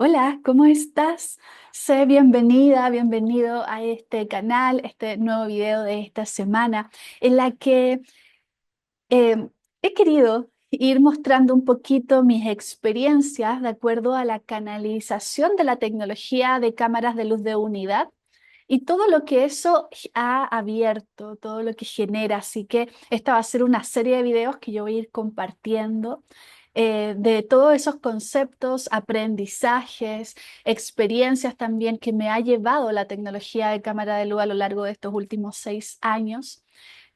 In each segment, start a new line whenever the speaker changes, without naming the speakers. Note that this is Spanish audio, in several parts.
Hola, ¿cómo estás? Sé bienvenida, bienvenido a este canal, este nuevo video de esta semana, en la que eh, he querido ir mostrando un poquito mis experiencias de acuerdo a la canalización de la tecnología de cámaras de luz de unidad y todo lo que eso ha abierto, todo lo que genera. Así que esta va a ser una serie de videos que yo voy a ir compartiendo de todos esos conceptos, aprendizajes, experiencias también que me ha llevado la tecnología de cámara de luz a lo largo de estos últimos 6 años.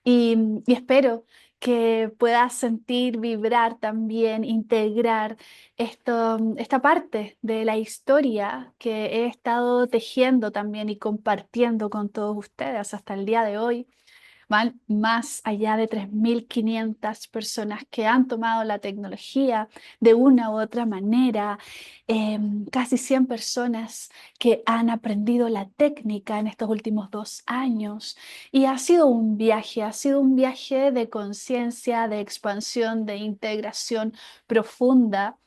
Y espero que puedas sentir, vibrar también, integrar esta parte de la historia que he estado tejiendo también y compartiendo con todos ustedes hasta el día de hoy. Van más allá de 3.500 personas que han tomado la tecnología de una u otra manera, casi 100 personas que han aprendido la técnica en estos últimos 2 años. Y ha sido un viaje de conciencia, de expansión, de integración profunda,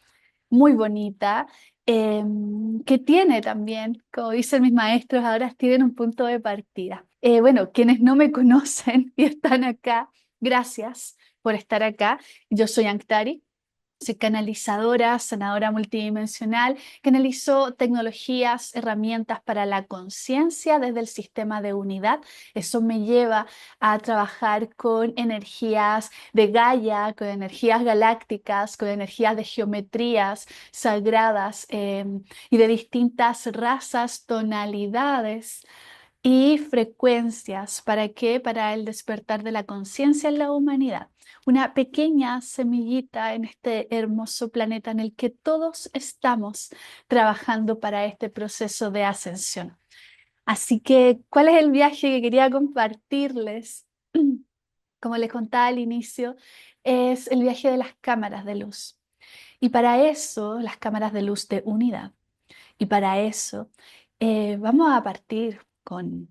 muy bonita, que tiene también, como dicen mis maestros, ahora tienen un punto de partida. Bueno, quienes no me conocen y están acá, gracias por estar acá. Yo soy Anktari. Soy canalizadora, sanadora multidimensional, canalizo tecnologías, herramientas para la conciencia desde el sistema de unidad. Eso me lleva a trabajar con energías de Gaia, con energías galácticas, con energías de geometrías sagradas y de distintas razas, tonalidades y frecuencias. ¿Para qué? Para el despertar de la conciencia en la humanidad. Una pequeña semillita en este hermoso planeta en el que todos estamos trabajando para este proceso de ascensión. Así que, ¿cuál es el viaje que quería compartirles? Como les contaba al inicio, es el viaje de las cámaras de luz. Y para eso, las cámaras de luz de unidad. Y para eso vamos a partir con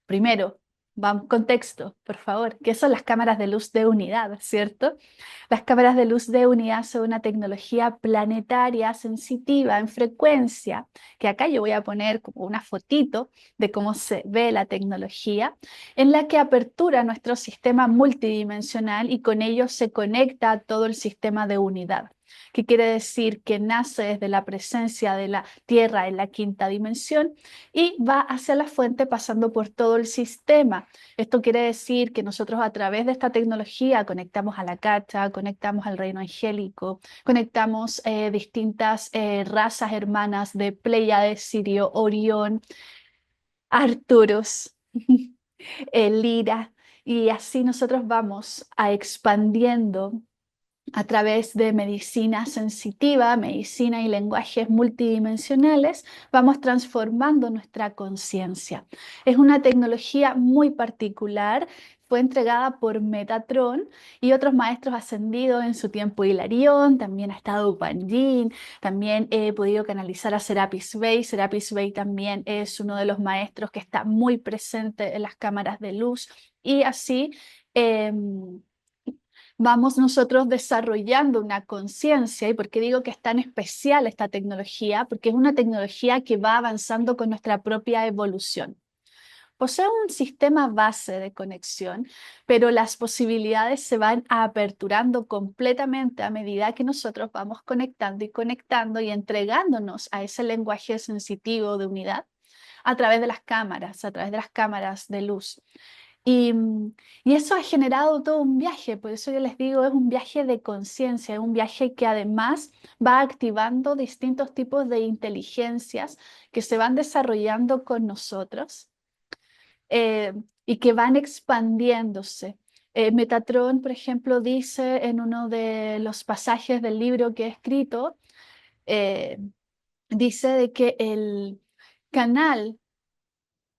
primero, vamos, contexto, por favor, ¿qué son las cámaras de luz de unidad, cierto? Las cámaras de luz de unidad son una tecnología planetaria sensitiva en frecuencia, que acá yo voy a poner como una fotito de cómo se ve la tecnología, en la que apertura nuestro sistema multidimensional y con ello se conecta a todo el sistema de unidad, que quiere decir que nace desde la presencia de la Tierra en la quinta dimensión y va hacia la fuente pasando por todo el sistema. Esto quiere decir que nosotros a través de esta tecnología conectamos a la Cacha, conectamos al reino angélico, conectamos distintas razas hermanas de Pléyades, Sirio, Orión, Arturos, Lira, y así nosotros vamos a expandiendo a través de medicina sensitiva, medicina y lenguajes multidimensionales, vamos transformando nuestra conciencia. Es una tecnología muy particular. Fue entregada por Metatron y otros maestros ascendidos en su tiempo. Hilarión, también ha estado Panjin, también he podido canalizar a Serapis Bey. Serapis Bey también es uno de los maestros que está muy presente en las cámaras de luz y así vamos nosotros desarrollando una conciencia. ¿Y por qué digo que es tan especial esta tecnología? Porque es una tecnología que va avanzando con nuestra propia evolución. Posee un sistema base de conexión, pero las posibilidades se van aperturando completamente a medida que nosotros vamos conectando y entregándonos a ese lenguaje sensitivo de unidad a través de las cámaras de luz. Y, y eso ha generado todo un viaje, por eso yo les digo, es un viaje de conciencia, es un viaje que además va activando distintos tipos de inteligencias que se van desarrollando con nosotros eh, y que van expandiéndose. Metatron, por ejemplo, dice en uno de los pasajes del libro que he escrito, eh, dice de que el canal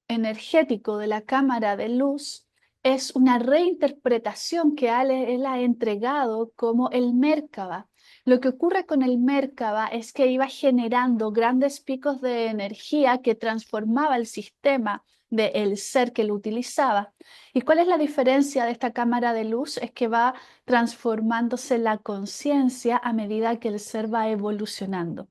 energético de la cámara de luz es una reinterpretación que él ha entregado como el Merkaba. Lo que ocurre con el Merkaba es que iba generando grandes picos de energía que transformaba el sistema del ser que lo utilizaba. ¿Y cuál es la diferencia de esta cámara de luz? Es que va transformándose la conciencia a medida que el ser va evolucionando.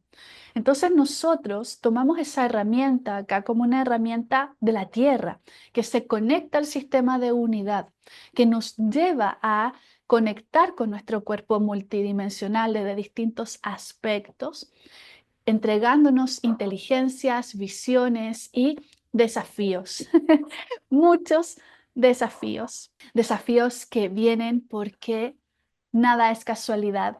Entonces nosotros tomamos esa herramienta acá como una herramienta de la Tierra, que se conecta al sistema de unidad, que nos lleva a conectar con nuestro cuerpo multidimensional desde distintos aspectos, entregándonos inteligencias, visiones y desafíos. Muchos desafíos, desafíos que vienen porque nada es casualidad,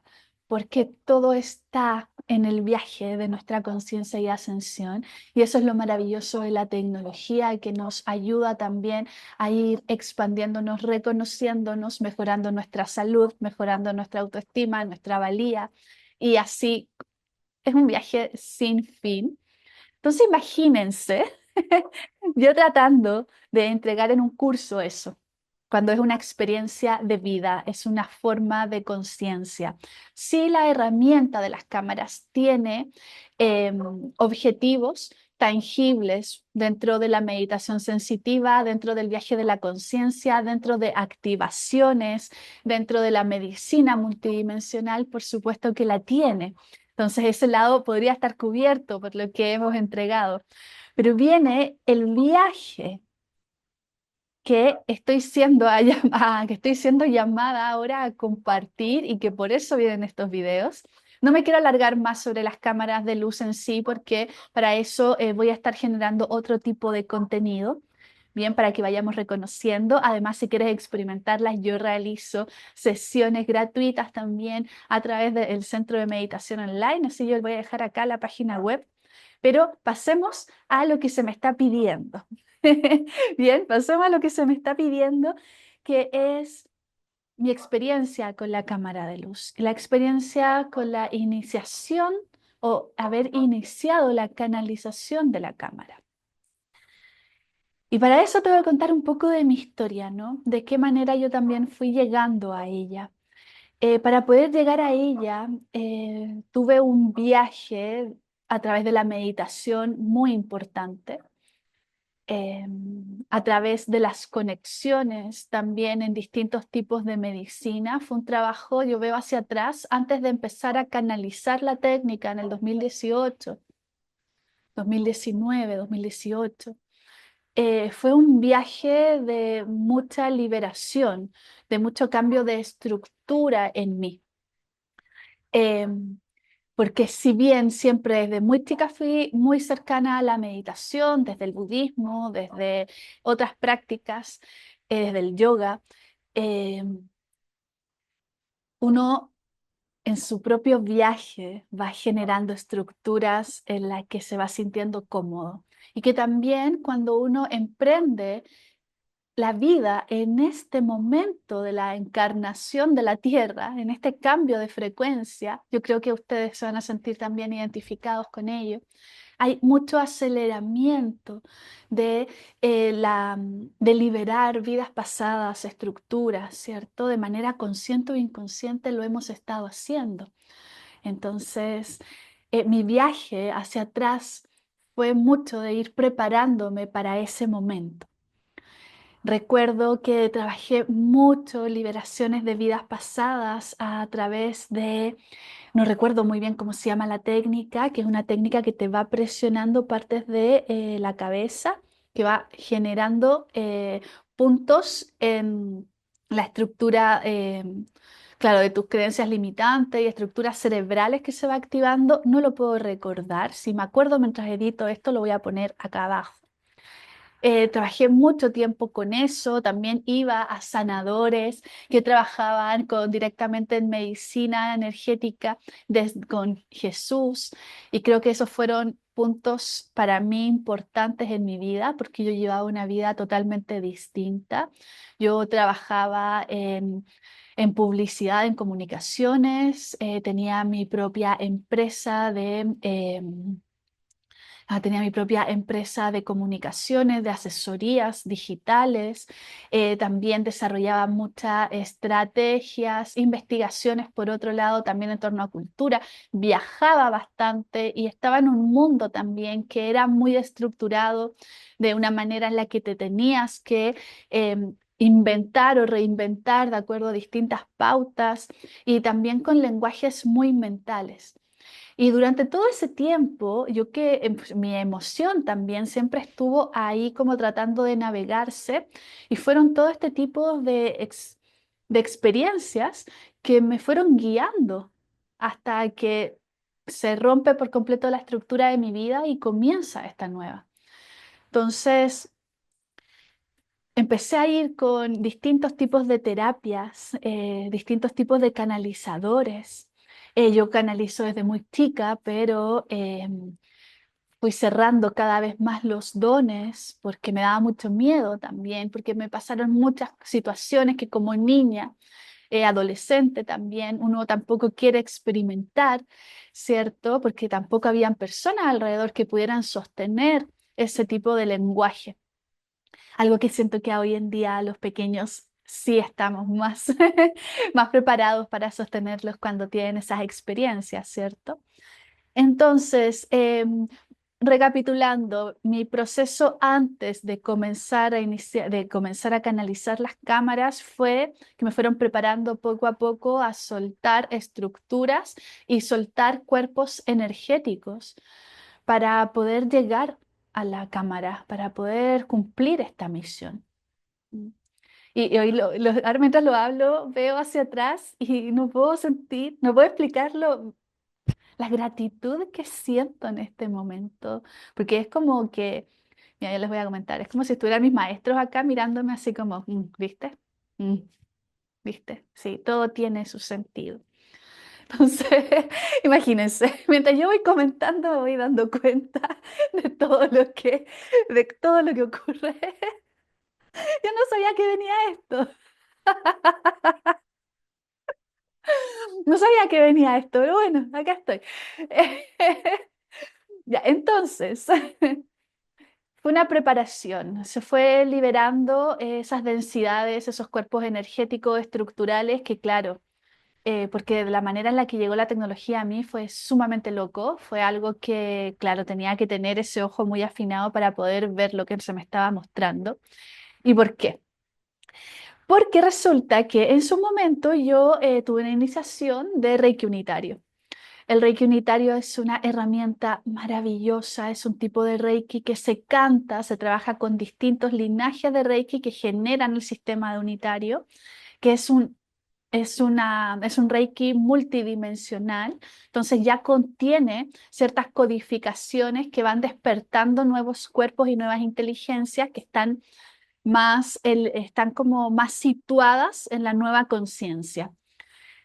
porque todo está en el viaje de nuestra conciencia y ascensión. Y eso es lo maravilloso de la tecnología, que nos ayuda también a ir expandiéndonos, reconociéndonos, mejorando nuestra salud, mejorando nuestra autoestima, nuestra valía. Y así es un viaje sin fin. Entonces imagínense yo tratando de entregar en un curso eso, cuando es una experiencia de vida, es una forma de conciencia. Si la herramienta de las cámaras tiene objetivos tangibles dentro de la meditación sensitiva, dentro del viaje de la conciencia, dentro de activaciones, dentro de la medicina multidimensional, por supuesto que la tiene. Entonces ese lado podría estar cubierto por lo que hemos entregado. Pero viene el viaje que estoy siendo, que estoy siendo llamada ahora a compartir y que por eso vienen estos videos. No me quiero alargar más sobre las cámaras de luz en sí, porque para eso voy a estar generando otro tipo de contenido. Bien, para que vayamos reconociendo. Además, si quieres experimentarlas, yo realizo sesiones gratuitas también a través del Centro de Meditación Online. Así yo les voy a dejar acá la página web. Pero pasemos a lo que se me está pidiendo. Bien, pasemos a lo que se me está pidiendo, que es mi experiencia con la cámara de luz, la experiencia con la iniciación o haber iniciado la canalización de la cámara. Y para eso te voy a contar un poco de mi historia, ¿no? De qué manera yo también fui llegando a ella. Para poder llegar a ella, tuve un viaje a través de la meditación muy importante, a través de las conexiones también en distintos tipos de medicina. Fue un trabajo, yo veo hacia atrás, antes de empezar a canalizar la técnica en el 2018, 2019, 2018. Fue un viaje de mucha liberación, de mucho cambio de estructura en mí. Porque si bien siempre desde muy chica fui muy cercana a la meditación, desde el budismo, desde otras prácticas, desde el yoga, eh, uno en su propio viaje va generando estructuras en las que se va sintiendo cómodo. Y que también cuando uno emprende la vida en este momento de la encarnación de la Tierra, en este cambio de frecuencia, yo creo que ustedes se van a sentir también identificados con ello. Hay mucho aceleramiento de, de liberar vidas pasadas, estructuras, ¿cierto? De manera consciente o inconsciente lo hemos estado haciendo. Entonces, mi viaje hacia atrás fue mucho de ir preparándome para ese momento. Recuerdo que trabajé mucho liberaciones de vidas pasadas a través de, no recuerdo muy bien cómo se llama la técnica, que es una técnica que te va presionando partes de la cabeza, que va generando puntos en la estructura, claro, de tus creencias limitantes y estructuras cerebrales que se va activando. No lo puedo recordar. Si me acuerdo mientras edito esto, lo voy a poner acá abajo. Trabajé mucho tiempo con eso, también iba a sanadores que trabajaban directamente en medicina energética con Jesús, y creo que esos fueron puntos para mí importantes en mi vida porque yo llevaba una vida totalmente distinta. Yo trabajaba en publicidad, en comunicaciones, tenía mi propia empresa de... tenía mi propia empresa de comunicaciones, de asesorías digitales. También desarrollaba muchas estrategias, investigaciones por otro lado, también en torno a cultura. Viajaba bastante y estaba en un mundo también que era muy estructurado de una manera en la que te tenías que inventar o reinventar de acuerdo a distintas pautas y también con lenguajes muy mentales. Y durante todo ese tiempo, pues, mi emoción también siempre estuvo ahí como tratando de navegarse y fueron todo este tipo de experiencias que me fueron guiando hasta que se rompe por completo la estructura de mi vida y comienza esta nueva. Entonces, empecé a ir con distintos tipos de terapias, distintos tipos de canalizadores. Yo canalizo desde muy chica, pero fui cerrando cada vez más los dones porque me daba mucho miedo también, porque me pasaron muchas situaciones que como niña, adolescente también, uno tampoco quiere experimentar, ¿cierto? Porque tampoco habían personas alrededor que pudieran sostener ese tipo de lenguaje. Algo que siento que hoy en día los pequeños sí estamos más, más preparados para sostenerlos cuando tienen esas experiencias, ¿cierto? Entonces, recapitulando, mi proceso antes de comenzar a iniciar, de comenzar a canalizar las cámaras fue que me fueron preparando poco a poco a soltar estructuras y soltar cuerpos energéticos para poder llegar a la cámara, para poder cumplir esta misión. Mm. Y hoy, ahora mientras lo hablo, veo hacia atrás y no puedo sentir, no puedo explicarlo, la gratitud que siento en este momento, porque es como que, mira, ya les voy a comentar, es como si estuvieran mis maestros acá mirándome así como, ¿viste? Mm, ¿viste? Sí, todo tiene su sentido. Entonces, imagínense, mientras yo voy comentando, me voy dando cuenta de todo lo que ocurre. Yo no sabía que venía esto. No sabía que venía esto, pero bueno, acá estoy. Ya, entonces, fue una preparación, se fue liberando esas densidades, esos cuerpos energéticos estructurales que, claro, porque de la manera en la que llegó la tecnología a mí fue sumamente loco, fue algo que, claro, tenía que tener ese ojo muy afinado para poder ver lo que se me estaba mostrando. ¿Y por qué? Porque resulta que en su momento yo tuve una iniciación de Reiki unitario. El Reiki unitario es una herramienta maravillosa, es un tipo de Reiki que se canta, se trabaja con distintos linajes de Reiki que generan el sistema de unitario, que es un Reiki multidimensional, entonces ya contiene ciertas codificaciones que van despertando nuevos cuerpos y nuevas inteligencias que están como más situadas en la nueva conciencia.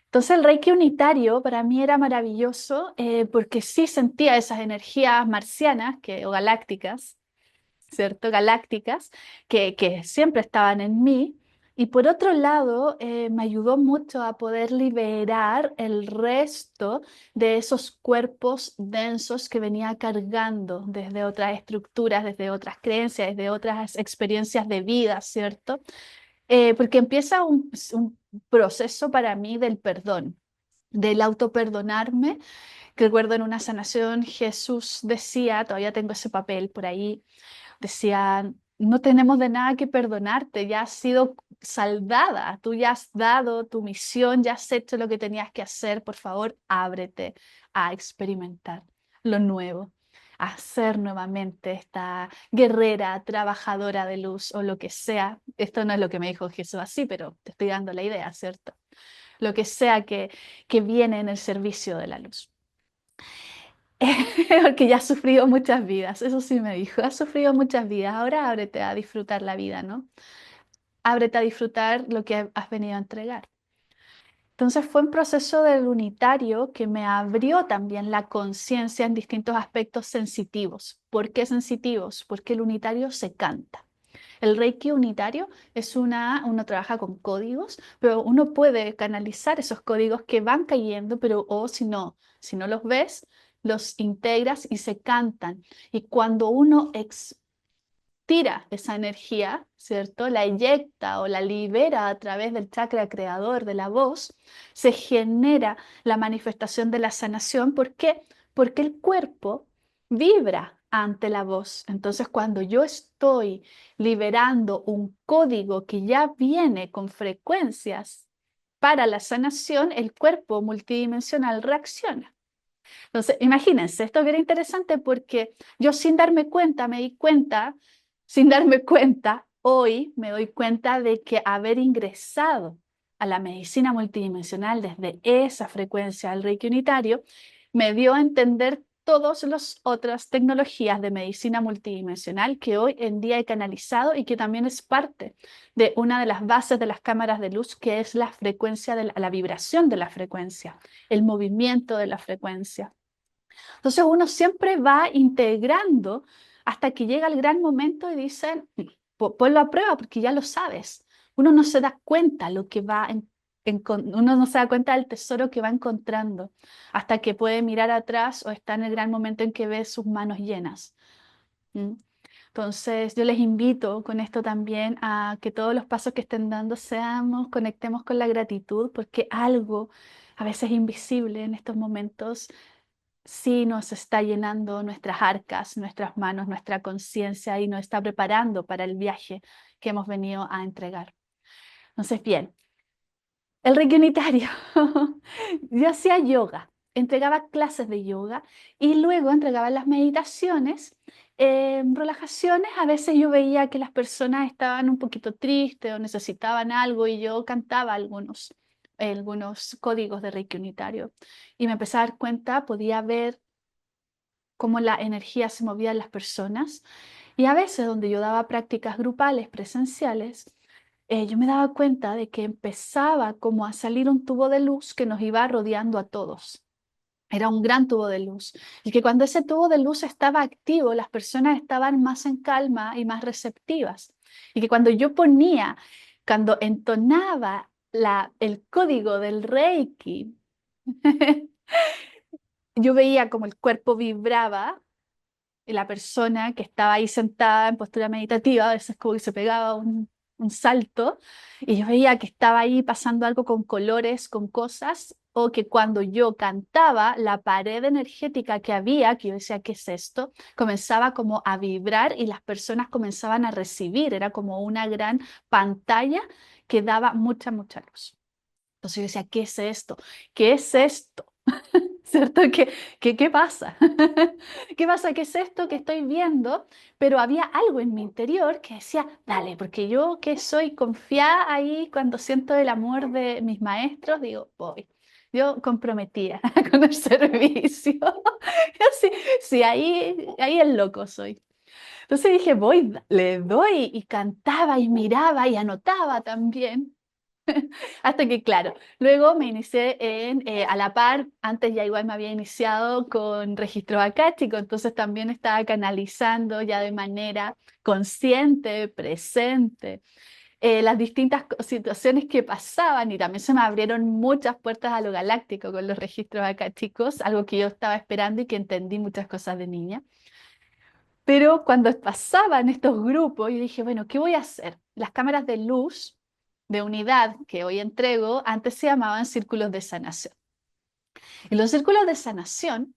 Entonces el Reiki unitario para mí era maravilloso porque sí sentía esas energías marcianas o galácticas, ¿cierto? Galácticas que siempre estaban en mí. Y por otro lado, me ayudó mucho a poder liberar el resto de esos cuerpos densos que venía cargando desde otras estructuras, desde otras creencias, desde otras experiencias de vida, ¿cierto? Porque empieza un proceso para mí del perdón, del autoperdonarme, que recuerdo en una sanación Jesús decía, todavía tengo ese papel por ahí, decía, no tenemos de nada que perdonarte, ya has sido saldada, tú ya has dado tu misión, ya has hecho lo que tenías que hacer, por favor, ábrete a experimentar lo nuevo, a ser nuevamente esta guerrera, trabajadora de luz o lo que sea. Esto no es lo que me dijo Jesús así, pero te estoy dando la idea, ¿cierto? Lo que sea que viene en el servicio de la luz. Porque ya has sufrido muchas vidas, eso sí me dijo, has sufrido muchas vidas, ahora ábrete a disfrutar la vida, ¿no? Ábrete a disfrutar lo que has venido a entregar. Entonces fue un proceso del unitario que me abrió también la conciencia en distintos aspectos sensitivos. ¿Por qué sensitivos? Porque el unitario se canta. El Reiki unitario uno trabaja con códigos, pero uno puede canalizar esos códigos que van cayendo, pero o si no los ves, los integras y se cantan. Y cuando uno tira esa energía, ¿cierto? La eyecta o la libera a través del chakra creador de la voz, se genera la manifestación de la sanación. ¿Por qué? Porque el cuerpo vibra ante la voz. Entonces, cuando yo estoy liberando un código que ya viene con frecuencias para la sanación, el cuerpo multidimensional reacciona. Entonces, imagínense, esto era interesante porque yo sin darme cuenta, me di cuenta, sin darme cuenta, hoy me doy cuenta de que haber ingresado a la medicina multidimensional desde esa frecuencia al Reiki unitario me dio a entender todas las otras tecnologías de medicina multidimensional que hoy en día he canalizado y que también es parte de una de las bases de las cámaras de luz, que es la frecuencia de la vibración de la frecuencia, el movimiento de la frecuencia. Entonces uno siempre va integrando hasta que llega el gran momento y dicen, ponlo a prueba porque ya lo sabes. Uno no se da cuenta lo que va uno no se da cuenta del tesoro que va encontrando hasta que puede mirar atrás o está en el gran momento en que ve sus manos llenas. ¿Mm? Entonces, yo les invito con esto también a que todos los pasos que estén dando conectemos con la gratitud, porque algo a veces invisible en estos momentos sí nos está llenando nuestras arcas, nuestras manos, nuestra conciencia y nos está preparando para el viaje que hemos venido a entregar. Entonces, bien, el Reiki unitario. Yo hacía yoga, entregaba clases de yoga y luego entregaba las meditaciones, relajaciones. A veces yo veía que las personas estaban un poquito tristes o necesitaban algo y yo cantaba algunos códigos de Reiki unitario y me empecé a dar cuenta, podía ver cómo la energía se movía en las personas. Y a veces donde yo daba prácticas grupales, presenciales, yo me daba cuenta de que empezaba como a salir un tubo de luz que nos iba rodeando a todos. Era un gran tubo de luz. Y que cuando ese tubo de luz estaba activo, las personas estaban más en calma y más receptivas. Y que cuando entonaba el código del Reiki, yo veía como el cuerpo vibraba y la persona que estaba ahí sentada en postura meditativa, a veces como que se pegaba un salto, y yo veía que estaba ahí pasando algo con colores, con cosas, o que cuando yo cantaba, la pared energética que había, que yo decía, ¿qué es esto?, comenzaba como a vibrar y las personas comenzaban a recibir, era como una gran pantalla que daba mucha, mucha luz. Entonces yo decía, ¿qué es esto? ¿Qué es esto? ¿Cierto? ¿Qué pasa? ¿Qué pasa? ¿Qué es esto que estoy viendo? Pero había algo en mi interior que decía, dale, porque yo que soy confiada ahí cuando siento el amor de mis maestros, digo, voy. Yo comprometida con el servicio. Sí, sí, ahí el loco soy. Entonces dije, voy, le doy y cantaba y miraba y anotaba también. Hasta que, claro, luego me inicié a la par, antes ya igual me había iniciado con registro acástico, entonces también estaba canalizando ya de manera consciente, presente, las distintas situaciones que pasaban y también se me abrieron muchas puertas a lo galáctico con los registros acásticos, algo que yo estaba esperando y que entendí muchas cosas de niña. Pero cuando pasaban estos grupos, yo dije, bueno, ¿qué voy a hacer? Las cámaras de luz de unidad que hoy entrego, antes se llamaban círculos de sanación. Y los círculos de sanación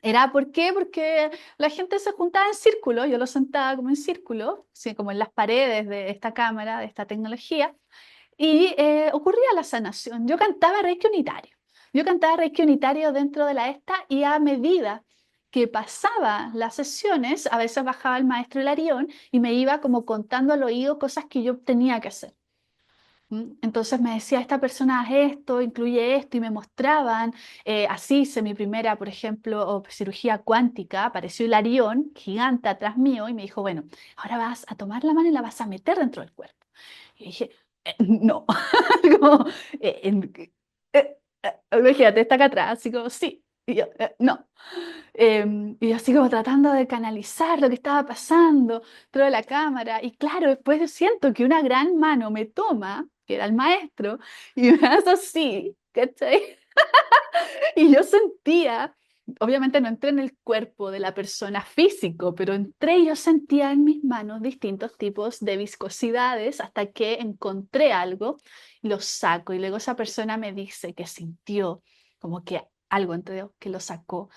era, ¿por qué? Porque la gente se juntaba en círculo, yo lo sentaba como en círculo, así como en las paredes de esta cámara, de esta tecnología, y ocurría la sanación. Yo cantaba Reiki unitario. Yo cantaba Reiki unitario dentro de la esta y a medida que pasaba las sesiones, a veces bajaba el maestro Hilarión y me iba como contando al oído cosas que yo tenía que hacer. Entonces me decía, esta persona hace esto, incluye esto, y me mostraban, así hice mi primera, por ejemplo, cirugía cuántica, apareció Hilarión, gigante atrás mío, y me dijo, bueno, ahora vas a tomar la mano y la vas a meter dentro del cuerpo. Y dije, no, como, imagínate, está acá atrás, así como, sí, y yo, no. Y yo así como tratando de canalizar lo que estaba pasando dentro de la cámara. Y claro, después siento que una gran mano me toma, que era el maestro, y me hace así, ¿cachai? Y yo sentía, obviamente no entré en el cuerpo de la persona físico, pero entré y yo sentía en mis manos distintos tipos de viscosidades hasta que encontré algo, lo saco y luego esa persona me dice que sintió como que algo entró, que lo sacó.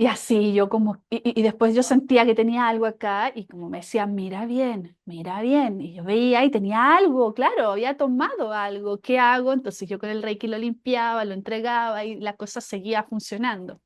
Y así yo como, y después yo sentía que tenía algo acá y como me decía, mira bien. Y yo veía y tenía algo, claro, había tomado algo. ¿Qué hago? Entonces yo con el Reiki lo limpiaba, lo entregaba y la cosa seguía funcionando.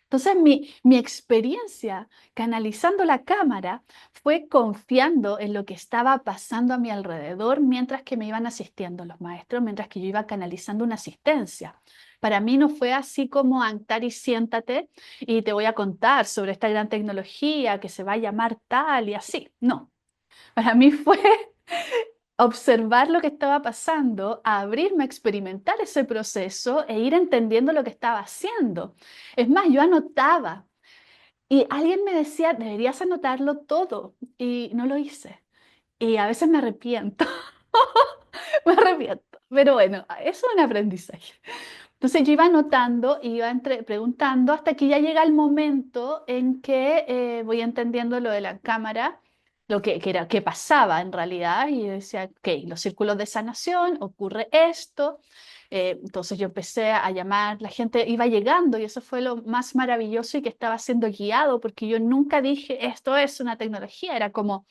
Entonces mi experiencia canalizando la cámara fue confiando en lo que estaba pasando a mi alrededor mientras que me iban asistiendo los maestros, mientras que yo iba canalizando una asistencia. Para mí no fue así como Antar y siéntate y te voy a contar sobre esta gran tecnología que se va a llamar tal y así. No, para mí fue observar lo que estaba pasando, abrirme a experimentar ese proceso e ir entendiendo lo que estaba haciendo. Es más, yo anotaba y alguien me decía, deberías anotarlo todo, y no lo hice. Y a veces me arrepiento, me arrepiento. Pero bueno, eso es un aprendizaje. Entonces yo iba anotando, iba preguntando hasta que ya llega el momento en que voy entendiendo lo de la cámara, lo que era, qué pasaba en realidad, y decía, ok, los círculos de sanación, ocurre esto. Entonces yo empecé a llamar, la gente iba llegando y eso fue lo más maravilloso y que estaba siendo guiado, porque yo nunca dije, esto es una tecnología, era como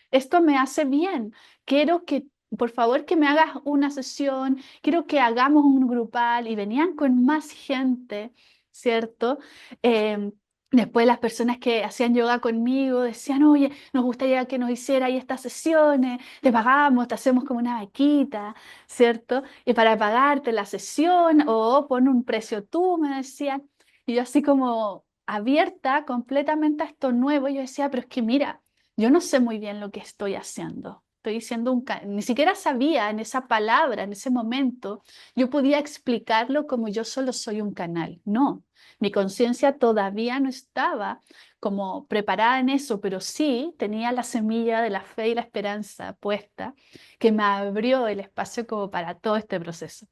esto me hace bien. Quiero que, por favor, que me hagas una sesión, quiero que hagamos un grupal y venían con más gente, ¿cierto? Em, Después las personas que hacían yoga conmigo decían, oye, nos gustaría que nos hiciera ahí estas sesiones, te pagamos, te hacemos como una vaquita, ¿cierto? Y para pagarte la sesión o pon un precio tú, me decían. Y yo así como abierta completamente a esto nuevo, yo decía, pero es que mira, yo no sé muy bien lo que estoy haciendo. Estoy diciendo ni siquiera sabía en esa palabra, en ese momento, yo podía explicarlo como yo solo soy un canal. No, mi conciencia todavía no estaba como preparada en eso, pero sí tenía la semilla de la fe y la esperanza puesta que me abrió el espacio como para todo este proceso.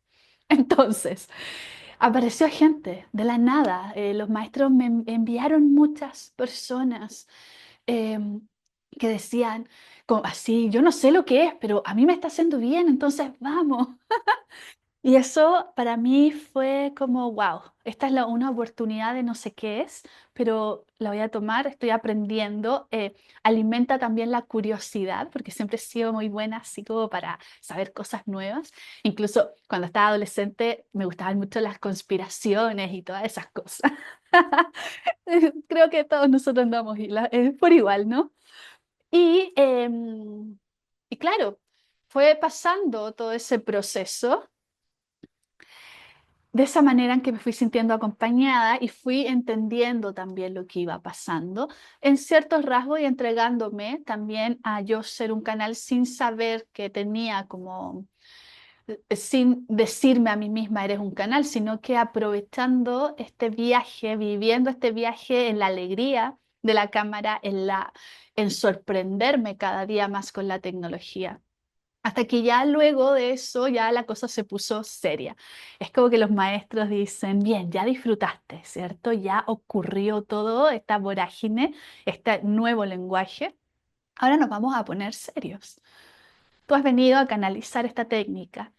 Entonces, apareció gente de la nada. Los maestros me enviaron muchas personas em, que decían, como así, yo no sé lo que es, pero a mí me está haciendo bien, entonces vamos. Y eso para mí fue como, wow, esta es una oportunidad de no sé qué es, pero la voy a tomar, estoy aprendiendo. Alimenta también la curiosidad, porque siempre he sido muy buena así como para saber cosas nuevas. Incluso cuando estaba adolescente me gustaban mucho las conspiraciones y todas esas cosas. Creo que todos nosotros andamos por igual, ¿no? Y, y claro, fue pasando todo ese proceso de esa manera en que me fui sintiendo acompañada y fui entendiendo también lo que iba pasando en ciertos rasgos y entregándome también a yo ser un canal sin saber que tenía como, sin decirme a mí misma eres un canal, sino que aprovechando este viaje, viviendo este viaje en la alegría de la cámara, en sorprenderme cada día más con la tecnología. Hasta que ya luego de eso ya la cosa se puso seria. Es como que los maestros dicen, bien, ya disfrutaste, ¿cierto? Ya ocurrió todo esta vorágine, este nuevo lenguaje. Ahora nos vamos a poner serios. Tú has venido a canalizar esta técnica.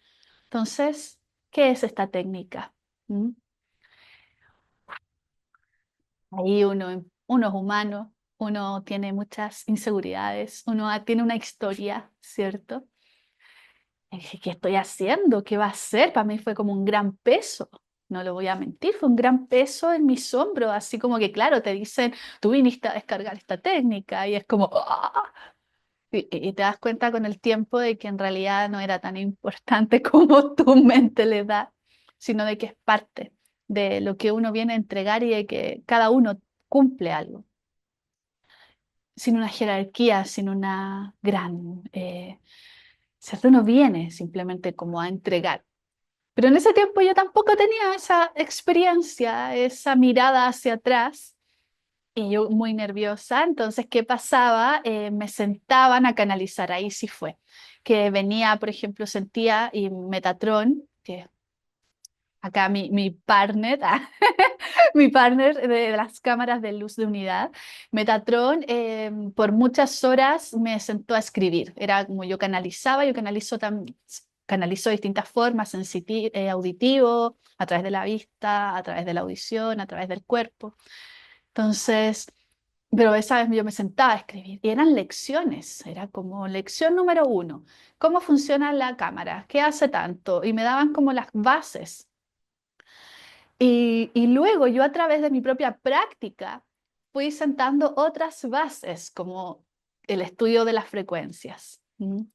Entonces, ¿qué es esta técnica? ¿Mm? Ahí uno es humano, uno tiene muchas inseguridades, uno tiene una historia, ¿cierto? Y dije, ¿qué estoy haciendo? ¿Qué va a ser? Para mí fue como un gran peso. No lo voy a mentir, fue un gran peso en mis hombros, así como que, claro, te dicen, tú viniste a descargar esta técnica y es como, ¡ah! Y te das cuenta con el tiempo de que en realidad no era tan importante como tu mente le da, sino de que es parte de lo que uno viene a entregar y de que cada uno cumple algo, sin una jerarquía, sin una gran... ¿cierto? Uno viene simplemente como a entregar. Pero en ese tiempo yo tampoco tenía esa experiencia, esa mirada hacia atrás, y yo muy nerviosa. Entonces, ¿qué pasaba? Me sentaban a canalizar, ahí sí fue. Que venía, por ejemplo, sentía y Metatron, que acá mi partner, mi partner de las cámaras de luz de unidad, Metatron, por muchas horas me sentó a escribir. Era como yo canalizaba, yo canalizo también. canalizo de distintas formas, auditivo, a través de la vista, a través de la audición, a través del cuerpo. Entonces, pero esa vez yo me sentaba a escribir y eran lecciones, era como lección número 1, ¿cómo funciona la cámara? ¿Qué hace tanto? Y me daban como las bases. Y luego yo a través de mi propia práctica fui sentando otras bases, como el estudio de las frecuencias,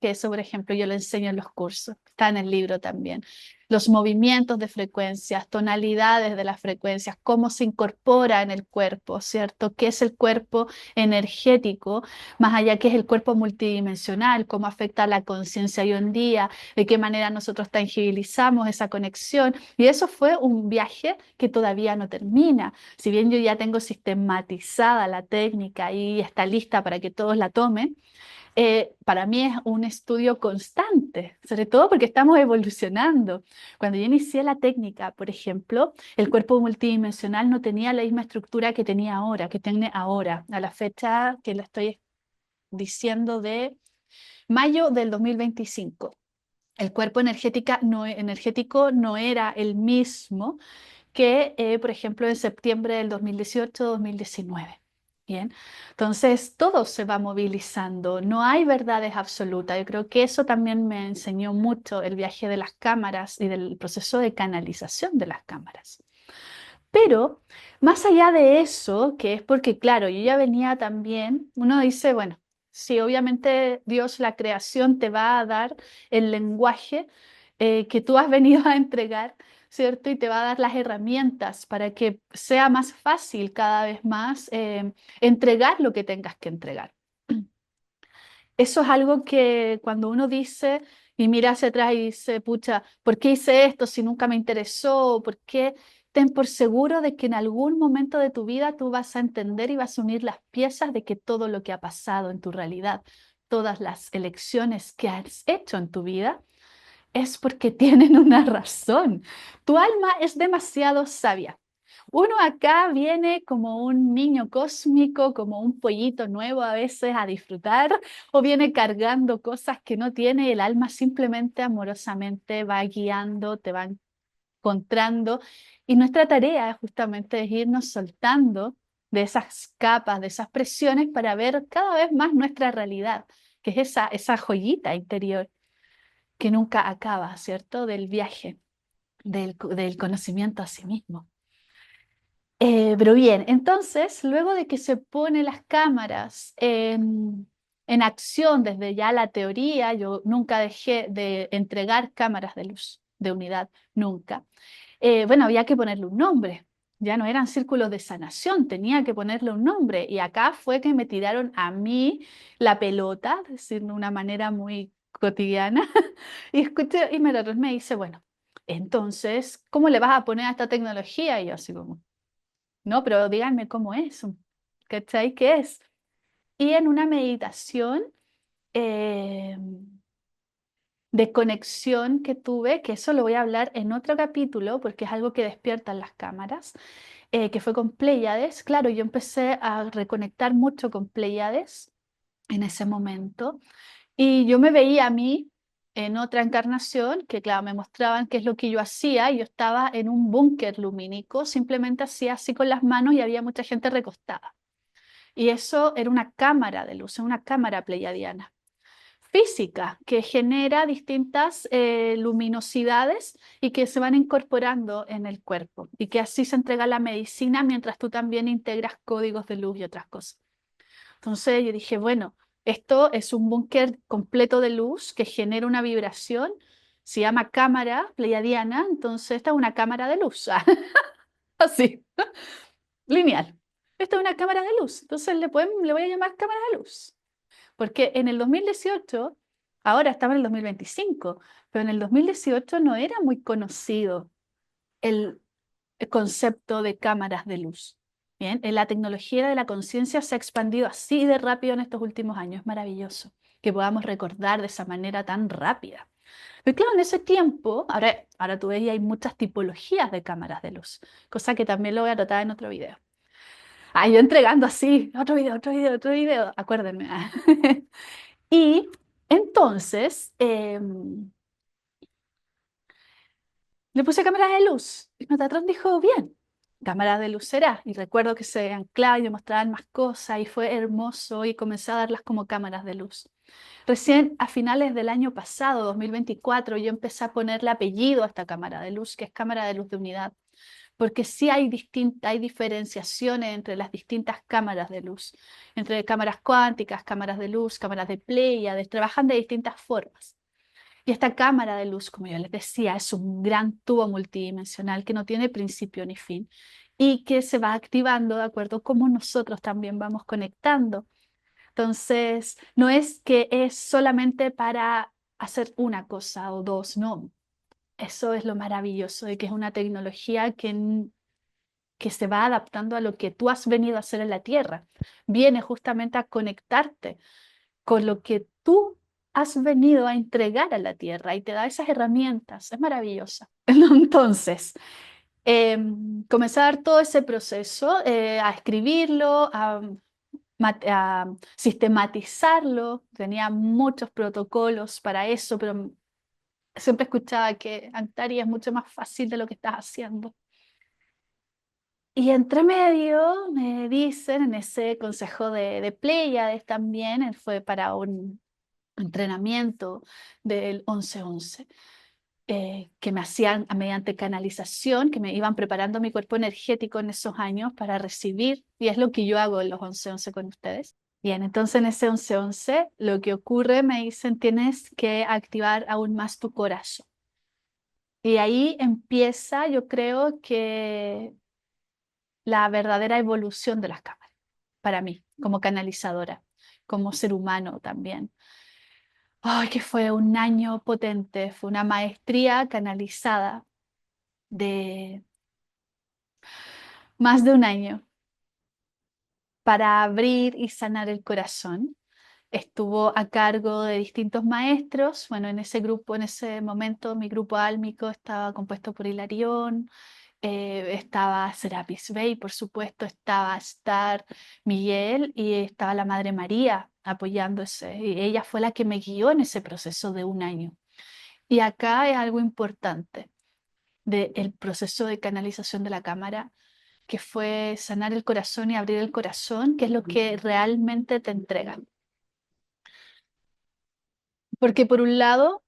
que eso, por ejemplo, yo lo enseño en los cursos, está en el libro también. Los movimientos de frecuencias, tonalidades de las frecuencias, cómo se incorpora en el cuerpo, ¿cierto? ¿Qué es el cuerpo energético? Más allá, ¿qué es el cuerpo multidimensional? ¿Cómo afecta a la conciencia hoy en día? ¿De qué manera nosotros tangibilizamos esa conexión? Y eso fue un viaje que todavía no termina. Si bien yo ya tengo sistematizada la técnica y está lista para que todos la tomen, para mí es un estudio constante, sobre todo porque estamos evolucionando. Cuando yo inicié la técnica, por ejemplo, el cuerpo multidimensional no tenía la misma estructura que tenía ahora, que tiene ahora, a la fecha que lo estoy diciendo de mayo del 2025. El cuerpo energético no era el mismo que, por ejemplo, en septiembre del 2018-2019. Bien, entonces todo se va movilizando, no hay verdades absolutas. Yo creo que eso también me enseñó mucho el viaje de las cámaras y del proceso de canalización de las cámaras. Pero más allá de eso, que es porque, claro, yo ya venía también, uno dice, bueno, sí, obviamente Dios, la creación, te va a dar el lenguaje que tú has venido a entregar, ¿cierto? Y te va a dar las herramientas para que sea más fácil cada vez más entregar lo que tengas que entregar. Eso es algo que cuando uno dice y mira hacia atrás y dice, pucha, ¿por qué hice esto si nunca me interesó? ¿Por qué? Ten por seguro de que en algún momento de tu vida tú vas a entender y vas a unir las piezas de que todo lo que ha pasado en tu realidad, todas las elecciones que has hecho en tu vida, es porque tienen una razón. Tu alma es demasiado sabia. Uno acá viene como un niño cósmico, como un pollito nuevo a veces a disfrutar, o viene cargando cosas que no tiene. El alma simplemente amorosamente va guiando, te va encontrando. Y nuestra tarea justamente es irnos soltando de esas capas, de esas presiones para ver cada vez más nuestra realidad, que es esa joyita interior que nunca acaba, ¿cierto? Del viaje, del conocimiento a sí mismo. Pero bien, entonces, luego de que se ponen las cámaras en acción desde ya la teoría, yo nunca dejé de entregar cámaras de luz, de unidad, nunca. Bueno, había que ponerle un nombre. Ya no eran círculos de sanación, tenía que ponerle un nombre. Y acá fue que me tiraron a mí la pelota, es decir, de una manera muy cotidiana. Y escuché, y me dice, bueno, entonces, ¿cómo le vas a poner a esta tecnología? Y yo así como, no, pero díganme cómo es, ¿cachai? ¿Qué es? Y en una meditación eh, de conexión que tuve, que eso lo voy a hablar en otro capítulo, porque es algo que despiertan las cámaras, que fue con Pléyades. Claro, yo empecé a reconectar mucho con Pléyades en ese momento, y yo me veía a mí en otra encarnación, que claro, me mostraban qué es lo que yo hacía, y yo estaba en un búnker lumínico, simplemente hacía así con las manos y había mucha gente recostada. Y eso era una cámara de luz, una cámara pleiadiana física que genera distintas luminosidades y que se van incorporando en el cuerpo y que así se entrega la medicina mientras tú también integras códigos de luz y otras cosas. Entonces yo dije, bueno, esto es un búnker completo de luz que genera una vibración, se llama cámara pleiadiana, entonces esta es una cámara de luz, así, lineal. Esta es una cámara de luz, entonces le voy a llamar cámara de luz. Porque en el 2018, ahora estamos en el 2025, pero en el 2018 no era muy conocido el, el concepto de cámaras de luz. Bien, la tecnología de la conciencia se ha expandido así de rápido en estos últimos años. Es maravilloso que podamos recordar de esa manera tan rápida. Pero claro, en ese tiempo, ahora tú ves y hay muchas tipologías de cámaras de luz, cosa que también lo voy a tratar en otro video. Ah, yo entregando así, otro video, otro video, otro video, acuérdenme. Y entonces, Le puse cámaras de luz y Metatron dijo, bien, cámara de luz será. Y recuerdo que se anclaban y me mostraban más cosas y fue hermoso y comencé a darlas como cámaras de luz. Recién a finales del año pasado, 2024, yo empecé a ponerle apellido a esta cámara de luz, que es cámara de luz de unidad, porque sí hay diferenciaciones entre las distintas cámaras de luz, entre cámaras cuánticas, cámaras de luz, cámaras de Pléyades, trabajan de distintas formas. Y esta cámara de luz, como yo les decía, es un gran tubo multidimensional que no tiene principio ni fin y que se va activando de acuerdo a cómo nosotros también vamos conectando. Entonces, no es que es solamente para hacer una cosa o dos, no. Eso es lo maravilloso de que es una tecnología que se va adaptando a lo que tú has venido a hacer en la Tierra. Viene justamente a conectarte con lo que tú has venido a entregar a la Tierra y te da esas herramientas. Es maravillosa. Entonces, comencé a dar todo ese proceso, a escribirlo, a sistematizarlo. Tenía muchos protocolos para eso, pero siempre escuchaba que Antari es mucho más fácil de lo que estás haciendo. Y entre medio me dicen en ese consejo de Pléyades también, él fue para un entrenamiento del 11-11, que me hacían mediante canalización, que me iban preparando mi cuerpo energético en esos años para recibir, y es lo que yo hago en los 11-11 con ustedes. Bien, entonces en ese 11-11 lo que ocurre, me dicen, tienes que activar aún más tu corazón. Y ahí empieza, yo creo que la verdadera evolución de las cámaras, para mí, como canalizadora, como ser humano también. Ay, que fue un año potente, fue una maestría canalizada de más de un año para abrir y sanar el corazón. Estuvo a cargo de distintos maestros. Bueno, en ese grupo, en ese momento, mi grupo álmico estaba compuesto por Hilarión, estaba Serapis Bey, por supuesto, estaba Star Miguel y estaba la Madre María apoyándose. Y ella fue la que me guió en ese proceso de un año. Y acá es algo importante del proceso de canalización de la cámara, que fue sanar el corazón y abrir el corazón, que es lo que realmente te entrega. Porque por un lado,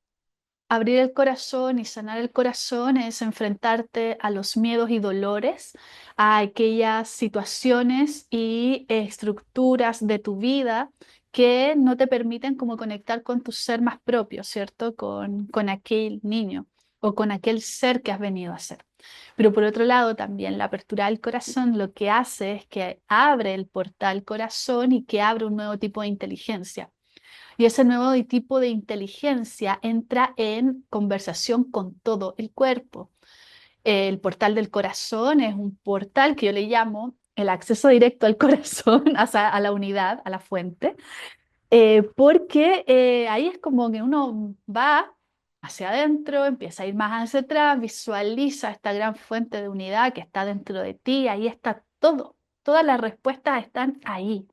abrir el corazón y sanar el corazón es enfrentarte a los miedos y dolores, a aquellas situaciones y estructuras de tu vida que no te permiten como conectar con tu ser más propio, ¿cierto? Con aquel niño o con aquel ser que has venido a ser. Pero por otro lado, también la apertura del corazón lo que hace es que abre el portal corazón y que abre un nuevo tipo de inteligencia. Y ese nuevo tipo de inteligencia entra en conversación con todo el cuerpo. El portal del corazón es un portal que yo le llamo el acceso directo al corazón, o sea, a la unidad, a la fuente, porque ahí es como que uno va hacia adentro, empieza a ir más hacia atrás, visualiza esta gran fuente de unidad que está dentro de ti, ahí está todo, todas las respuestas están ahí.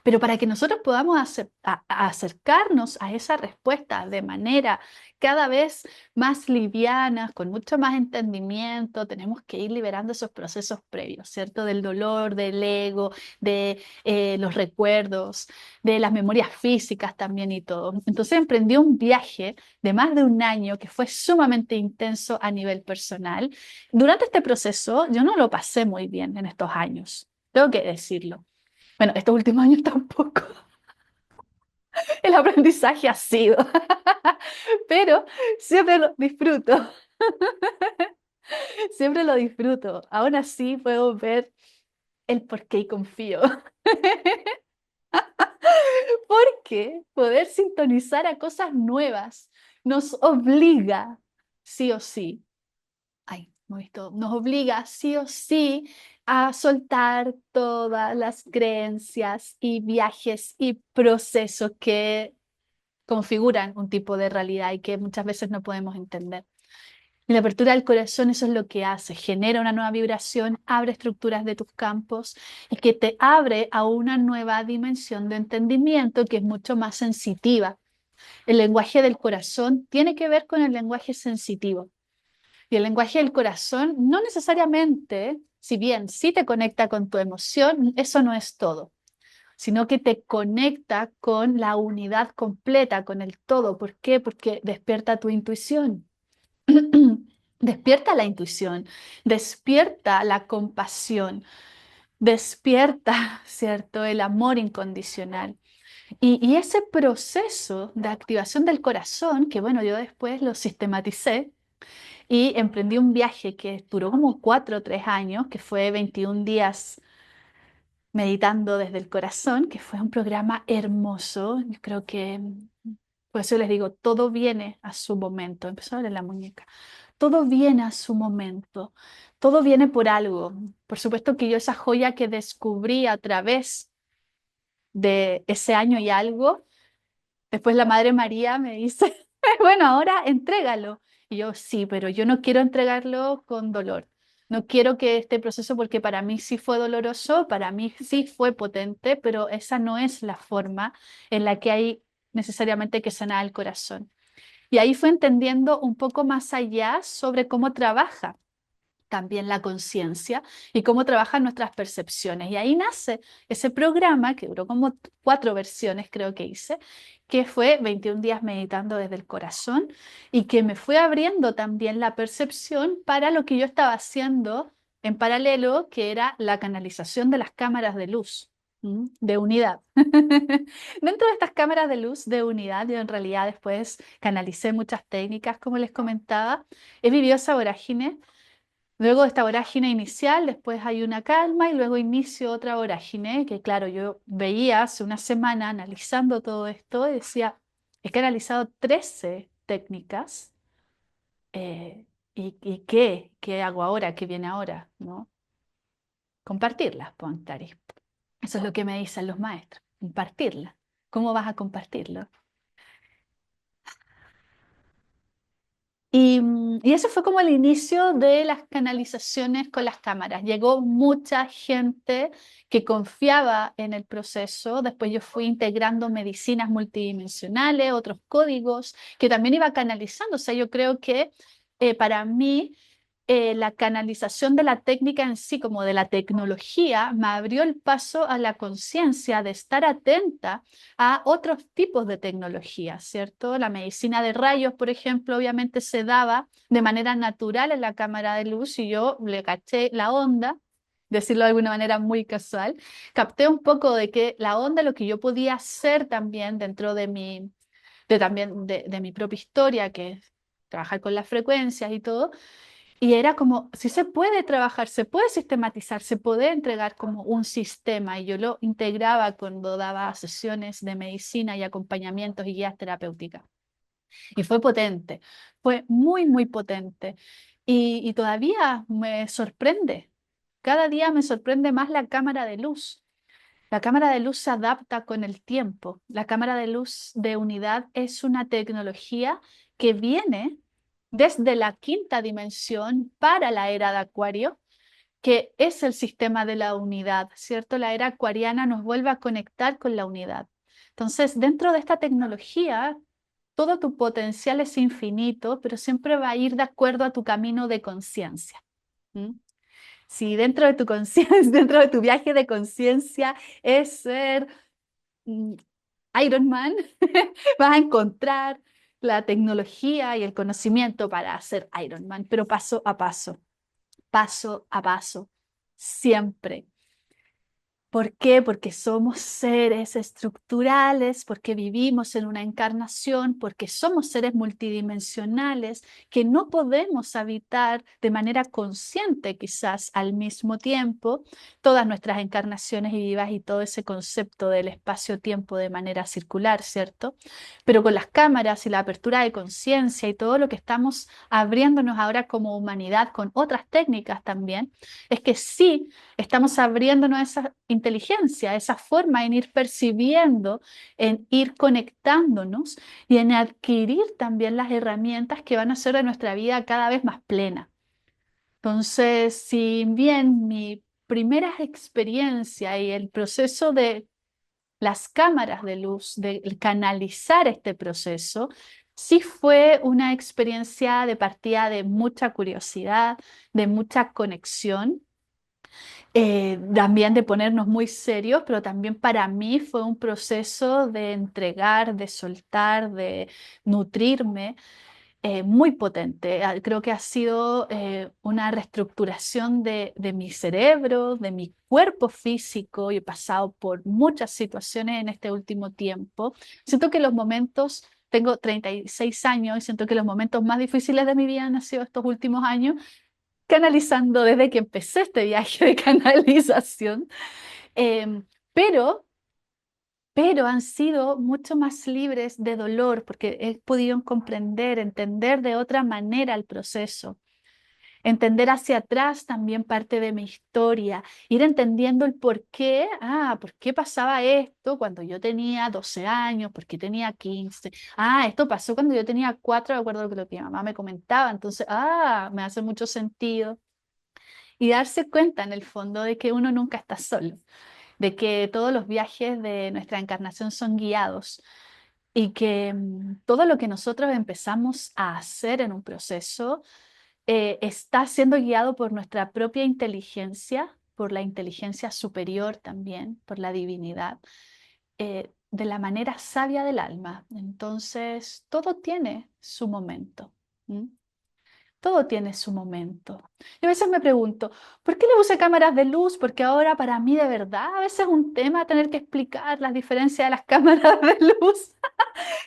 Pero para que nosotros podamos acercarnos a esa respuesta de manera cada vez más liviana, con mucho más entendimiento, tenemos que ir liberando esos procesos previos, ¿cierto? Del dolor, del ego, de los recuerdos, de las memorias físicas también y todo. Entonces emprendí un viaje de más de un año que fue sumamente intenso a nivel personal. Durante este proceso yo no lo pasé muy bien en estos años, tengo que decirlo. Bueno, estos últimos años tampoco. El aprendizaje ha sido, pero siempre lo disfruto, siempre lo disfruto. Aún así puedo ver el por qué y confío. Porque poder sintonizar a cosas nuevas nos obliga, sí o sí, ay, no he visto, nos obliga sí o sí a soltar todas las creencias y viajes y procesos que configuran un tipo de realidad y que muchas veces no podemos entender. Y la apertura del corazón, eso es lo que hace, genera una nueva vibración, abre estructuras de tus campos y que te abre a una nueva dimensión de entendimiento que es mucho más sensitiva. El lenguaje del corazón tiene que ver con el lenguaje sensitivo. Y el lenguaje del corazón no necesariamente, si bien sí te conecta con tu emoción, eso no es todo, sino que te conecta con la unidad completa, con el todo. ¿Por qué? Porque despierta tu intuición. Despierta la intuición, despierta la compasión, despierta, ¿cierto?, el amor incondicional. Y ese proceso de activación del corazón, que bueno, yo después lo sistematicé y emprendí un viaje que duró como 4 o 3 años, que fue 21 días meditando desde el corazón, que fue un programa hermoso. Yo creo que, por eso les digo, todo viene a su momento. Empezó a ver la muñeca. Todo viene a su momento. Todo viene por algo. Por supuesto que yo esa joya que descubrí a través de ese año y algo, después la Madre María me dice, bueno, ahora entrégalo. Y yo, sí, pero yo no quiero entregarlo con dolor. No quiero que este proceso, porque para mí sí fue doloroso, para mí sí fue potente, pero esa no es la forma en la que hay necesariamente que sanar el corazón. Y ahí fue entendiendo un poco más allá sobre cómo trabaja también la conciencia y cómo trabajan nuestras percepciones. Y ahí nace ese programa que duró como 4 versiones, creo que hice, que fue 21 días meditando desde el corazón y que me fue abriendo también la percepción para lo que yo estaba haciendo en paralelo, que era la canalización de las cámaras de luz. De unidad. Dentro de estas cámaras de luz de unidad, yo en realidad después canalicé muchas técnicas, como les comentaba. He vivido esa vorágine. Luego de esta vorágine inicial, después hay una calma y luego inicio otra vorágine, que claro, yo veía hace una semana analizando todo esto y decía, he canalizado 13 técnicas, ¿y qué? ¿Qué hago ahora? ¿Qué viene ahora? ¿No? Compartirlas, Pontari. Eso es lo que me dicen los maestros, compartirlas. ¿Cómo vas a compartirlo? Y eso fue como el inicio de las canalizaciones con las cámaras. Llegó mucha gente que confiaba en el proceso. Después yo fui integrando medicinas multidimensionales, otros códigos que también iba canalizando. O sea, yo creo que para mí la canalización de la técnica en sí, como de la tecnología, me abrió el paso a la conciencia de estar atenta a otros tipos de tecnología, ¿cierto? La medicina de rayos, por ejemplo, obviamente se daba de manera natural en la cámara de luz y yo le caché la onda, decirlo de alguna manera muy casual, capté un poco de que la onda, lo que yo podía hacer también dentro de de mi propia historia, que es trabajar con las frecuencias y todo, y era como, si se puede trabajar, se puede sistematizar, se puede entregar como un sistema. Y yo lo integraba cuando daba sesiones de medicina y acompañamientos y guías terapéuticas. Y fue potente, fue muy, muy potente. Y todavía me sorprende. Cada día me sorprende más la cámara de luz. La cámara de luz se adapta con el tiempo. La cámara de luz de unidad es una tecnología que viene desde la quinta dimensión para la era de Acuario, que es el sistema de la unidad, ¿cierto? La era acuariana nos vuelve a conectar con la unidad. Entonces, dentro de esta tecnología, todo tu potencial es infinito, pero siempre va a ir de acuerdo a tu camino de conciencia. ¿Mm? Si dentro de tu conciencia, dentro de tu viaje de conciencia es ser mm, Iron Man, vas a encontrar la tecnología y el conocimiento para hacer Iron Man, pero paso a paso, siempre. ¿Por qué? Porque somos seres estructurales, porque vivimos en una encarnación, porque somos seres multidimensionales que no podemos habitar de manera consciente quizás al mismo tiempo todas nuestras encarnaciones y vivas y todo ese concepto del espacio-tiempo de manera circular, ¿cierto? Pero con las cámaras y la apertura de conciencia y todo lo que estamos abriéndonos ahora como humanidad con otras técnicas también, es que sí estamos abriéndonos a esa inteligencia, a esa forma en ir percibiendo, en ir conectándonos y en adquirir también las herramientas que van a hacer de nuestra vida cada vez más plena. Entonces, si bien mi primera experiencia y el proceso de las cámaras de luz, de canalizar este proceso, sí fue una experiencia de partida de mucha curiosidad, de mucha conexión, también de ponernos muy serios, pero también para mí fue un proceso de entregar, de soltar, de nutrirme, muy potente. Creo que ha sido una reestructuración de mi cerebro, de mi cuerpo físico. Y he pasado por muchas situaciones en este último tiempo. Siento que los momentos, tengo 36 años y siento que los momentos más difíciles de mi vida han sido estos últimos años, canalizando desde que empecé este viaje de canalización. Em, pero han sido mucho más libres de dolor porque he podido comprender, entender de otra manera el proceso, entender hacia atrás también parte de mi historia, ir entendiendo el por qué, por qué pasaba esto cuando yo tenía 12 años, por qué tenía 15, esto pasó cuando yo tenía 4, de acuerdo a lo que mi mamá me comentaba, entonces, me hace mucho sentido. Y darse cuenta en el fondo de que uno nunca está solo, de que todos los viajes de nuestra encarnación son guiados y que todo lo que nosotros empezamos a hacer en un proceso está siendo guiado por nuestra propia inteligencia, por la inteligencia superior también, por la divinidad, de la manera sabia del alma. Entonces, todo tiene su momento. ¿M? Todo tiene su momento. Yo a veces me pregunto, ¿por qué le puse cámaras de luz? Porque ahora para mí de verdad a veces es un tema tener que explicar las diferencias de las cámaras de luz.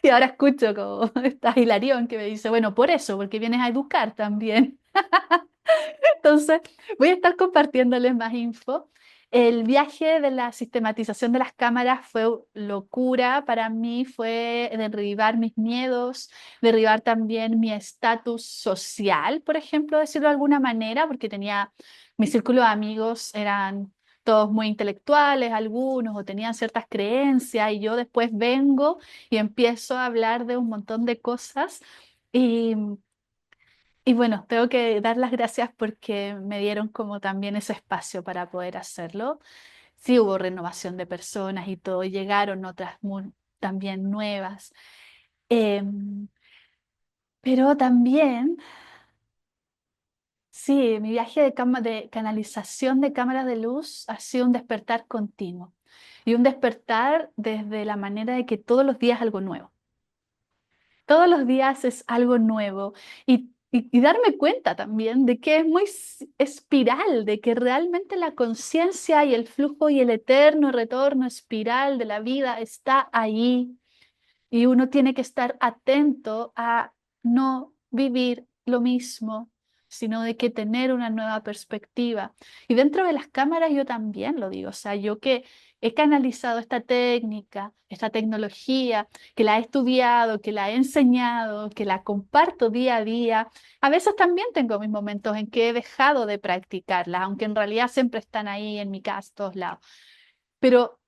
Y ahora escucho como esta Hilarión que me dice, bueno, por eso, porque vienes a educar también. Entonces, voy a estar compartiéndoles más info. El viaje de la sistematización de las cámaras fue locura para mí, fue derribar mis miedos, derribar también mi estatus social, por ejemplo, decirlo de alguna manera, porque tenía mi círculo de amigos eran todos muy intelectuales, algunos, o tenían ciertas creencias, y yo después vengo y empiezo a hablar de un montón de cosas. Y bueno, tengo que dar las gracias porque me dieron como también ese espacio para poder hacerlo. Sí hubo renovación de personas y todo, y llegaron otras también nuevas. Em, pero también, sí, mi viaje de canalización de cámaras de luz ha sido un despertar continuo. Y un despertar desde la manera de que todos los días algo nuevo. Todos los días es algo nuevo y darme cuenta también de que es muy espiral, de que realmente la conciencia y el flujo y el eterno retorno espiral de la vida está ahí y uno tiene que estar atento a no vivir lo mismo, sino de que tener una nueva perspectiva. Y dentro de las cámaras yo también lo digo, o sea, yo que he canalizado esta técnica, esta tecnología, que la he estudiado, que la he enseñado, que la comparto día a día, a veces también tengo mis momentos en que he dejado de practicarla, aunque en realidad siempre están ahí en mi casa, todos lados. Pero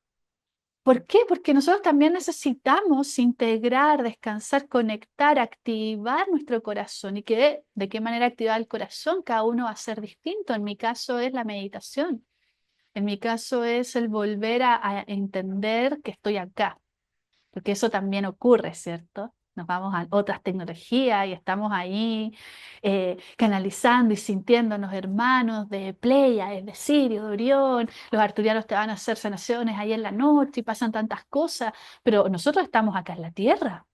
¿por qué? Porque nosotros también necesitamos integrar, descansar, conectar, activar nuestro corazón. ¿Y de qué manera activar el corazón? Cada uno va a ser distinto. En mi caso es la meditación. En mi caso es el volver a entender que estoy acá, porque eso también ocurre, ¿cierto? Nos vamos a otras tecnologías y estamos ahí canalizando y sintiéndonos hermanos de Pleiades, de Sirio, de Orión. Los arturianos te van a hacer sanaciones ahí en la noche y pasan tantas cosas, pero nosotros estamos acá en la tierra.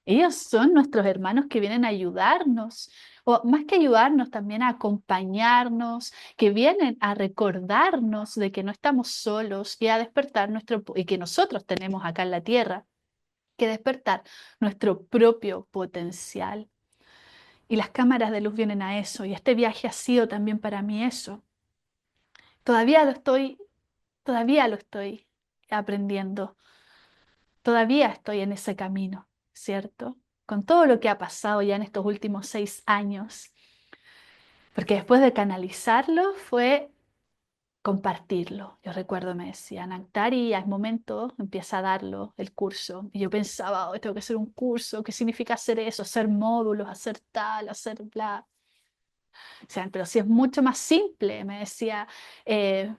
Ellos son nuestros hermanos que vienen a ayudarnos, o más que ayudarnos, también a acompañarnos, que vienen a recordarnos de que no estamos solos y a despertar y que nosotros tenemos acá en la tierra que despertar nuestro propio potencial. Y las cámaras de luz vienen a eso, y este viaje ha sido también para mí eso. Todavía lo estoy, todavía lo estoy aprendiendo, todavía estoy en ese camino, ¿cierto? Con todo lo que ha pasado ya en estos últimos 6 años, porque después de canalizarlo fue compartirlo. Yo recuerdo, me decían, Antari, es momento, empieza a darlo, el curso. Y yo pensaba, tengo que hacer un curso, ¿qué significa hacer eso? Hacer módulos, hacer tal, hacer bla. O sea, pero si es mucho más simple, me decía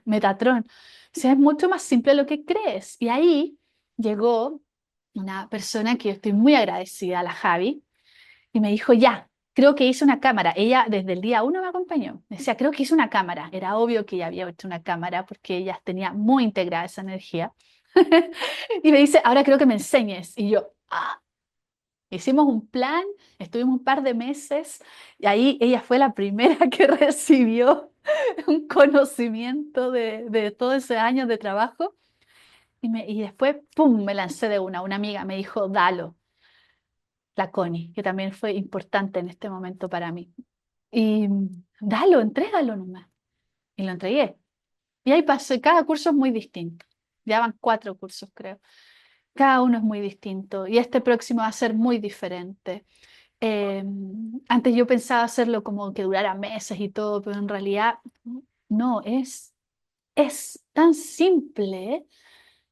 Metatron, si es mucho más simple lo que crees. Y ahí llegó una persona que yo estoy muy agradecida, la Javi, Y me dijo, ya, creo que hice una cámara. Ella desde el día uno me acompañó. Me decía, creo que hice una cámara. Era obvio que ella había hecho una cámara porque ella tenía muy integrada esa energía. Y me dice, ahora creo que me enseñes. Y yo, ah, hicimos un plan, estuvimos un par de meses y ahí ella fue la primera que recibió un conocimiento de todos esos años de trabajo. Y después, ¡pum!, me lancé de una amiga me dijo, dalo, la Connie, que también fue importante en este momento para mí. Y dalo, entrégalo nomás. Y lo entregué. Y ahí pasé, cada curso es muy distinto. Ya van 4 cursos, creo. Cada uno es muy distinto. Y este próximo va a ser muy diferente. Eh, Antes yo pensaba hacerlo como que durara meses y todo, pero en realidad no, es tan simple.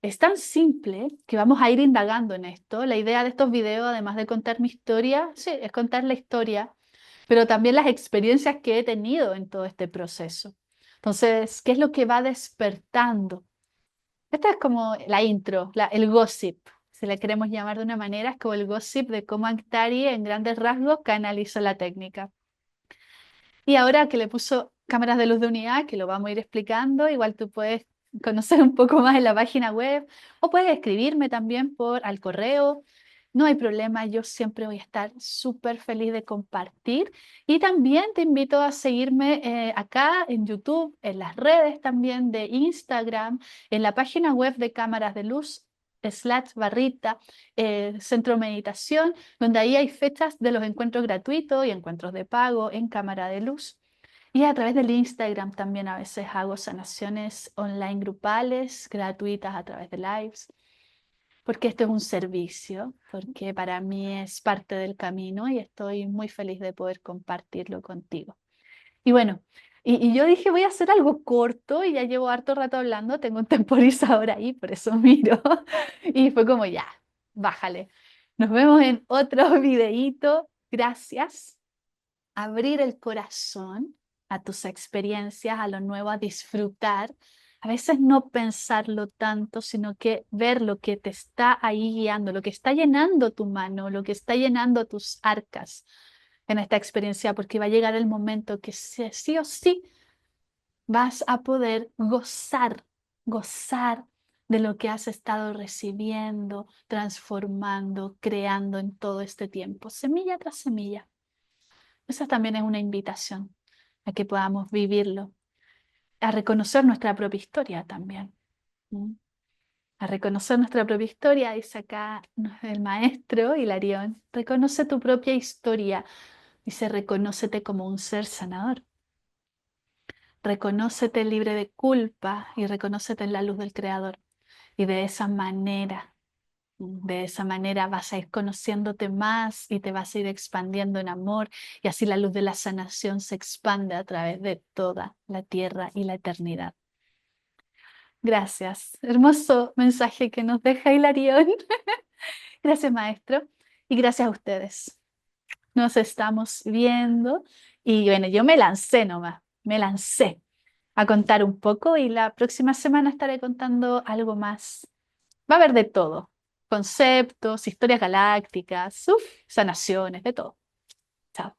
Es tan simple que vamos a ir indagando en esto. La idea de estos videos, además de contar mi historia, sí, es contar la historia, pero también las experiencias que he tenido en todo este proceso. Entonces, ¿qué es lo que va despertando? Esta es como la intro, el gossip, si le queremos llamar de una manera, es como el gossip de cómo Anktari en grandes rasgos canalizó la técnica. Y ahora que le puso cámaras de luz de unidad, que lo vamos a ir explicando, igual tú puedes conocer un poco más en la página web o puedes escribirme también al correo. No hay problema, yo siempre voy a estar súper feliz de compartir. Y también te invito a seguirme acá en YouTube, en las redes también de Instagram, en la página web de Cámaras de Luz, /barrita, Centro Meditación, donde ahí hay fechas de los encuentros gratuitos y encuentros de pago en Cámara de Luz. Y a través del Instagram también a veces hago sanaciones online grupales, gratuitas a través de lives, porque esto es un servicio, porque para mí es parte del camino y estoy muy feliz de poder compartirlo contigo. Y bueno, y yo dije, voy a hacer algo corto y ya llevo harto rato hablando, tengo un temporizador ahí, por eso miro. Y fue como, ya, bájale. Nos vemos en otro videíto. Gracias. Abrir el corazón a tus experiencias, a lo nuevo, a disfrutar. A veces no pensarlo tanto, sino que ver lo que te está ahí guiando, lo que está llenando tu mano, lo que está llenando tus arcas en esta experiencia, porque va a llegar el momento que sí o sí vas a poder gozar de lo que has estado recibiendo, transformando, creando en todo este tiempo, semilla tras semilla. Esa también es una invitación a que podamos vivirlo, a reconocer nuestra propia historia también. ¿Mm? A reconocer nuestra propia historia, dice acá el maestro Hilarión, reconoce tu propia historia, dice, reconócete como un ser sanador. Reconócete libre de culpa y reconócete en la luz del Creador. Y de esa manera vas a ir conociéndote más y te vas a ir expandiendo en amor y así la luz de la sanación se expande a través de toda la tierra y la eternidad. Gracias. Hermoso mensaje que nos deja Hilarión. Gracias, maestro. Y gracias a ustedes. Nos estamos viendo. Y bueno, yo me lancé nomás, me lancé a contar un poco y la próxima semana estaré contando algo más. Va a haber de todo, conceptos, historias galácticas, uf, sanaciones, de todo. Chao.